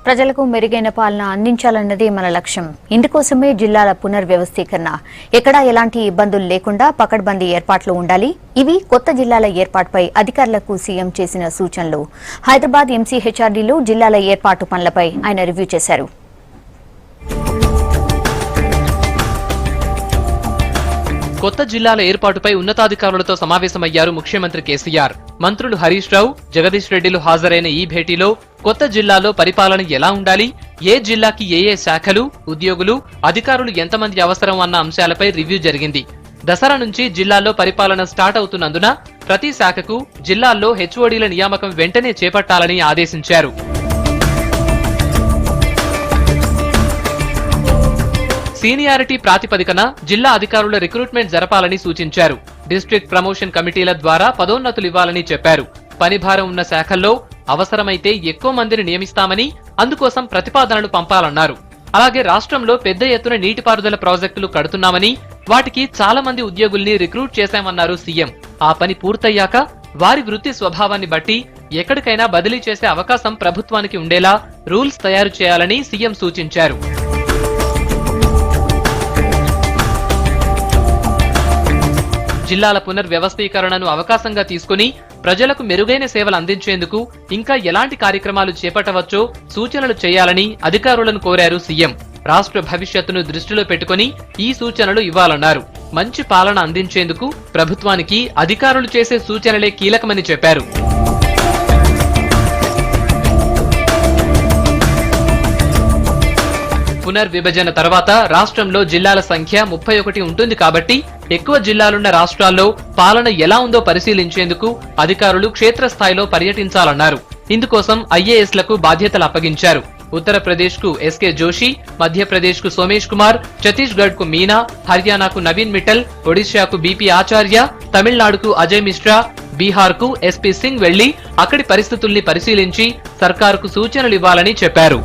ప్రజలకు మెరుగైన పాలన అందించాలన్నదే మన లక్ష్యం. ఇందుకోసమే జిల్లాల పునర్వ్యవస్థీకరణ, ఎక్కడా ఎలాంటి ఇబ్బందులు లేకుండా పకడ్బందీ ఏర్పాట్లు ఉండాలి. ఇవి కొత్త జిల్లాల ఏర్పాటుపై అధికారులకు సీఎం చేసిన సూచనలు. హైదరాబాద్ ఎంసీహెచ్ఆర్డీలో జిల్లాల ఏర్పాటు పనులపై ఆయన రివ్యూ చేశారు. కొత్త జిల్లాల ఏర్పాటుపై ఉన్నతాధికారులతో సమావేశమయ్యారు ముఖ్యమంత్రి కేసీఆర్. మంత్రులు హరీష్ రావు, జగదీష్ రెడ్డిలు హాజరైన ఈ భేటీలో కొత్త జిల్లాలో పరిపాలన ఎలా ఉండాలి, ఏ జిల్లాకి ఏ శాఖలు, ఉద్యోగులు, అధికారులు ఎంతమంది అవసరం అన్న అంశాలపై రివ్యూ జరిగింది. దసరా నుంచి జిల్లాల్లో పరిపాలన స్టార్ట్ అవుతున్నందున ప్రతి శాఖకు జిల్లాల్లో హెచ్ఓడీల నియామకం వెంటనే చేపట్టాలని ఆదేశించారు. సీనియారిటీ ప్రాతిపదికన జిల్లా అధికారుల రిక్రూట్మెంట్ జరపాలని సూచించారు. డిస్ట్రిక్ట్ ప్రమోషన్ కమిటీల ద్వారా పదోన్నతులు ఇవ్వాలని చెప్పారు. పనిభారం ఉన్న శాఖల్లో అవసరమైతే ఎక్కువ మందిని నియమిస్తామని, అందుకోసం ప్రతిపాదనలు పంపాలన్నారు. అలాగే రాష్ట్రంలో పెద్ద ఎత్తున నీటిపారుదల ప్రాజెక్టులు కడుతున్నామని, వాటికి చాలా మంది ఉద్యోగుల్ని రిక్రూట్ చేశామన్నారు సీఎం. ఆ పని పూర్తయ్యాక వారి వృత్తి స్వభావాన్ని బట్టి ఎక్కడికైనా బదిలీ చేసే అవకాశం ప్రభుత్వానికి ఉండేలా రూల్స్ తయారు చేయాలని సీఎం సూచించారు. జిల్లాల పునర్వ్యవస్థీకరణను అవకాశంగా తీసుకుని ప్రజలకు మెరుగైన సేవలు అందించేందుకు ఇంకా ఎలాంటి కార్యక్రమాలు చేపట్టవచ్చో సూచనలు చేయాలని అధికారులను కోరారు సీఎం. రాష్ట్ర భవిష్యత్తును దృష్టిలో పెట్టుకుని ఈ సూచనలు ఇవ్వాలన్నారు. మంచి పాలన అందించేందుకు ప్రభుత్వానికి అధికారులు చేసే సూచనలే కీలకమని చెప్పారు. పునర్విభజన తర్వాత రాష్ట్రంలో జిల్లాల సంఖ్య 31 ఉంటుంది కాబట్టి ఎక్కువ జిల్లాలున్న రాష్ట్రాల్లో పాలన ఎలా ఉందో పరిశీలించేందుకు అధికారులు క్షేత్రస్థాయిలో పర్యటించాలన్నారు. ఇందుకోసం ఐఏఎస్లకు బాధ్యతలు అప్పగించారు. ఉత్తరప్రదేశ్ కు ఎస్కే జోషి, మధ్యప్రదేశ్ కు సోమేష్ కుమార్, ఛత్తీస్గఢ్ కు మీనా, హర్యానాకు నవీన్ మిట్టల్, ఒడిశాకు బీపీ ఆచార్య, తమిళనాడుకు అజయ్ మిశ్రా, బీహార్ కు ఎస్పీ సింగ్ వెళ్లి అక్కడి పరిస్థితుల్ని పరిశీలించి సర్కారుకు సూచనలు ఇవ్వాలని చెప్పారు.